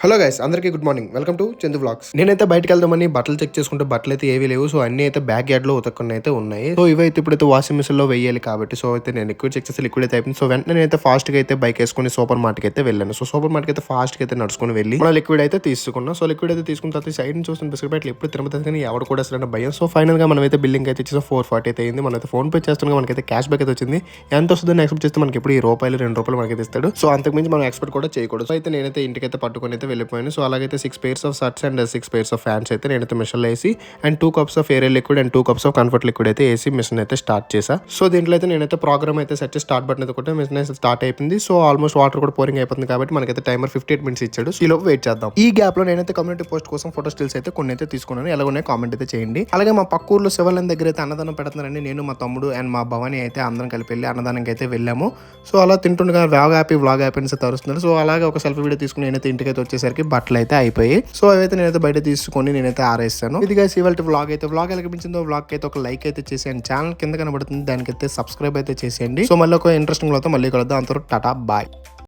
Hello guys, అందరికీ good morning. Welcome to Chandu vlogs. నేనైతే బయటకు వెళ్దామని బట్టలు చెక్ చేసుకుంటే బట్టలు అయితే ఏవి లేవు. సో అన్ని అయితే బ్యాక్ యార్డ్ లో ఉతక్కుని అయితే ఉన్నాయి. సో ఇవైతే ఇప్పుడైతే వాషింగ్ మిషన్ లో వేయాలి కాబట్టి సో అయితే నేను లిక్విడ్ చెక్ చేసి లిక్విడ్ అయితే అయిపోయింది. సో వెంటనే నేనైతే ఫాస్ట్ గా అయితే బైక్ వేసుకుని సూపర్ మార్కెట్ అయితే వెళ్ళాను. సో సూపర్ మార్కెట్ అయితే ఫాస్ట్ గా అయితే నడుచుకుని వెళ్ళి మన లిక్విడ్ అయితే తీసుకున్నాం. సో లిక్విడ్ అయితే తీసుకున్న తర్వాత సైడ్ నుంచి చూసిన బిస్కెట్ ప్యాకెట్లు ఎప్పుడు తిరుమతి కానీ ఎవరు కూడా అసలు భయం. సో ఫైనల్ గా మనం అయితే బిల్లింగ్ అయితే ఇచ్చేసి 440 అయితే అయింది. మనైతే ఫోన్ పే చేస్తున్నాం, మనకైతే క్యాష్ బ్యాక్ అయితే వచ్చింది. ఎంత వస్తుందని ఎక్స్పెక్ట్ చేస్తే మనకి ఇప్పుడు రూపాయలు 2 రూపాయలు మనకైతే ఇస్తాడు. సో అంతకుమించి మనం ఎక్స్పెక్ట్ కూడా చేయకూడదు. సో అయితే నేనైతే ఇంటికైతే పట్టుకొని అయితే వెళ్ళిపోయాను. సో అలాగైతే 6 pairs of shirts and 6 pairs of pants అయితే నేనైతే మిషన్ లో వేసి and 2 cups of Ariel liquid and 2 cups of Comfort liquid అయితే వేసి మిషన్ అయితే స్టార్ట్ చేసా. సో దీంట్లో అయితే నేనైతే ప్రోగ్రామ్ అయితే సెట్ చేసి స్టార్ట్ బటన్ అయితే కొట్టే మిషన్ అయితే స్టార్ట్ అయిపోయింది. సో ఆల్మోస్ట్ వాటర్ కూడా పోరింగ్ అయిపోతుంది కాబట్టి మనకైతే టైమర్ 58 minutes ఇచ్చాడు. ఈ లోపు వెయిట్ చేద్దాం. ఈ గ్యాప్ లో నేనైతే కమ్యూనిటీ పోస్ట్ కోసం ఫోటో స్టిల్స్ అయితే కొన్ని అయితే తీసుకున్నాను. ఎలా ఉన్నాయి కామెంట్ అయితే చేయండి. అలాగే మా పక్క ఊర్లో శివాలయం దగ్గర అయితే అన్నదానం పెడుతున్నారండి. నేను మా తమ్ముడు అండ్ మా భవాని అయితే అందరం కలిపి వెళ్ళి అన్నదానంకి అయితే వెళ్ళాము. సో అలా తింటుండగా వ్లాగ్ హ్యాపీ అని తరుస్తున్నారు. సో అలాగే ఒక సెల్ఫీ వీడియో తీసుకుని నేనైతే ఇంటికి అయితే వచ్చేసరికి బట్టలు అయితే అయిపోయి సో అవైతే నేనైతే బయట తీసుకొని నేనైతే ఆరేస్తాను. ఇది గైస్ ఇవాళ వ్లాగ్ అయితే వ్లాగ్ ఎలా కనిపించిందో వ్లాగ్ అయితే ఒక లైక్ అయితే చేసేయండి. ఛానల్ కింద కనబడుతుంది, దానికైతే సబ్స్క్రైబ్ అయితే చేసేయండి. సో మళ్ళీ ఒక ఇంట్రెస్టింగ్ లో మళ్ళీ కలుద్దాం. అంతవరకు టాటా బాయ్.